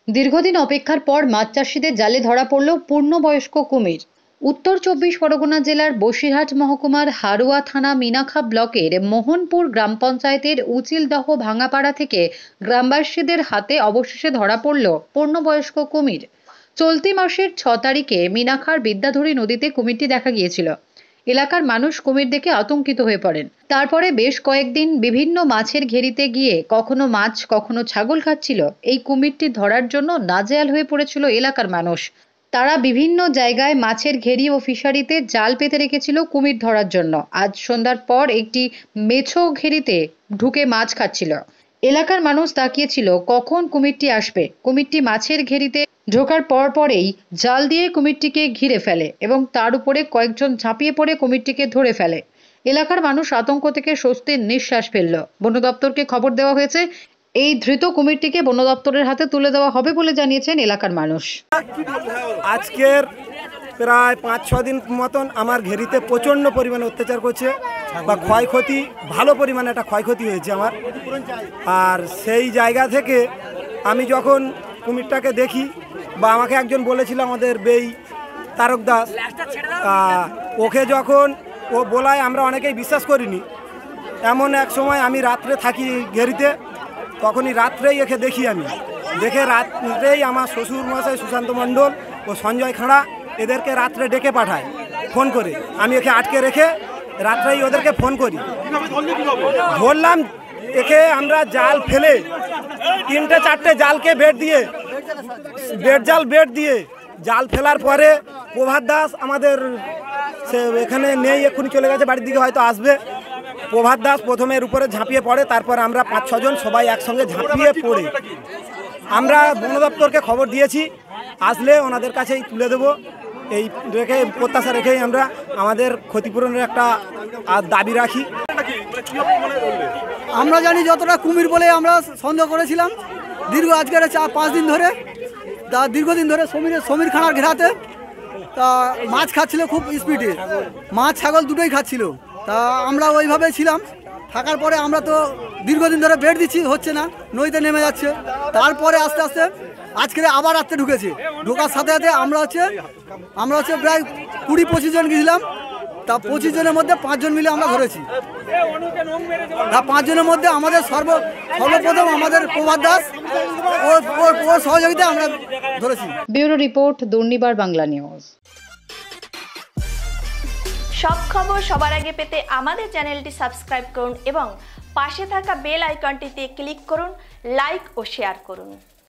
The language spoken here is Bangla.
দীর্ঘদিন অপেক্ষার পর মাছ চাষিদের জালে ধরা পড়ল পূর্ণবয়স্ক কুমির। উত্তর ২৪ পরগনা জেলার বসিরহাট মহকুমার হারোয়া থানা মিনাখা ব্লকের মোহনপুর গ্রাম পঞ্চায়েতের উচিলদহ ভাঙাপাড়া থেকে গ্রামবাসীদের হাতে অবশেষে ধরা পড়ল পূর্ণবয়স্ক কুমির। চলতি মাসের ৬ তারিখে মিনাখার বিদ্যাধরী নদীতে কুমিরটি দেখা গিয়েছিল। এলাকার মানুষ কুমির দেখে আতঙ্কিত হয়ে পড়েন। তারপরে বেশ কয়েকদিন বিভিন্ন মাছের ঘেরিতে গিয়ে কখনো মাছ কখনো ছাগল খাচ্ছিল। এই কুমিরটি ধরার জন্য নাজেহাল হয়ে পড়েছিল এলাকার মানুষ। তারা বিভিন্ন জায়গায় মাছের ঘেরি ও ফিশারিতে জাল পেতে রেখেছিল কুমির ধরার জন্য। আজ সন্ধ্যার পর একটি মেছো ঘেরিতে ঢুকে মাছ খাচ্ছিল। এলাকার মানুষ তাকিয়েছিল কখন কুমিরটি আসবে। কুমিরটি মাছের ঘেরিতে ঢোকার পরেই জাল দিয়ে কুমিরটিকে ঘিরে ফেলে এবং তার উপরে কয়েকজন ঝাঁপিয়ে পড়ে কুমিরটিকে ধরে ফেলে। এলাকার মানুষ আতঙ্ক থেকে স্বস্তির নিঃশ্বাস ফেলল। বন দপ্তরকে খবর দেওয়া হয়েছে। এই ধৃত কুমিরটিকে বন দপ্তরের হাতে তুলে দেওয়া হবে বলে জানিয়েছেন এলাকার মানুষ। আজকের প্রায় ৫-৬ দিন মতন আমার ঘেরিতে প্রচণ্ড পরিমাণে অত্যাচার করছে বা ক্ষয়ক্ষতি, ভালো পরিমাণে একটা ক্ষয়ক্ষতি হয়েছে আমার। আর সেই জায়গা থেকে আমি যখন কুমিরটাকে দেখি বা আমাকে একজন বলেছিল আমাদের বেই তারক দাস, ওকে যখন ও বলায় আমরা অনেকেই বিশ্বাস করিনি। এমন এক সময় আমি রাত্রে থাকি ঘেরিতে, তখনই রাত্রেই একে দেখি। আমি দেখে রাত্রেই আমার শ্বশুর মশাই সুশান্ত মণ্ডল ও সঞ্জয় খাঁড়া এদেরকে রাত্রে ডেকে পাঠায় ফোন করে। আমি একে আটকে রেখে রাত্রেই ওদেরকে ফোন করি। ধরলাম একে আমরা জাল ফেলে ৩-৪টে জালকে বেড দিয়ে জাল ফেলার পরে প্রভাত দাস আমাদের সে এখানে নেই, এক্ষুনি চলে গেছে বাড়ির দিকে, হয়তো আসবে। প্রভাত দাস প্রথমে এর উপরে ঝাঁপিয়ে পড়ে, তারপর আমরা ৫-৬ জন সবাই একসঙ্গে ঝাঁপিয়ে পড়ে আমরা বন দপ্তরকে খবর দিয়েছি। আসলে ওনাদের কাছেই তুলে দেবো এই রেখে প্রত্যাশা রেখেই আমরা আমাদের ক্ষতিপূরণের একটা দাবি রাখি। আমরা জানি যতটা কুমির বলে আমরা সন্দেহ করেছিলাম আজকের ৫ দিন ধরে, তা দীর্ঘদিন ধরে সমীর খানার ঘেরাতে তা মাছ খাচ্ছিল খুব স্পিডে, মাছ ছাগল দুটোই খাচ্ছিল। তা আমরা ওইভাবে ছিলাম। থাকার পরে আমরা তো দীর্ঘদিন ধরে বেড দিচ্ছি, হচ্ছে না, নদীতে নেমে যাচ্ছে। তারপরে আস্তে আস্তে আজকে আবার রাত্রে ঢুকেছে। ঢোকার সাথে সাথে আমরা হচ্ছে প্রায় ২০-২৫ জন গেছিলাম। তা ২৫ জনের মধ্যে ৫ জন মিলে আমরা ধরেছি। তা ৫ জনের মধ্যে আমাদের সর্বপ্রথম আমাদের প্রভাত দাস ওর সহযোগিতা আমরা ধরেছি। Bureau report, Durnibar Bangla news. সব খবর সবার আগে পেতে আমাদের চ্যানেলটি সাবস্ক্রাইব করুন এবং পাশে থাকা বেল আইকনটিতে ক্লিক করুন, লাইক ও শেয়ার করুন।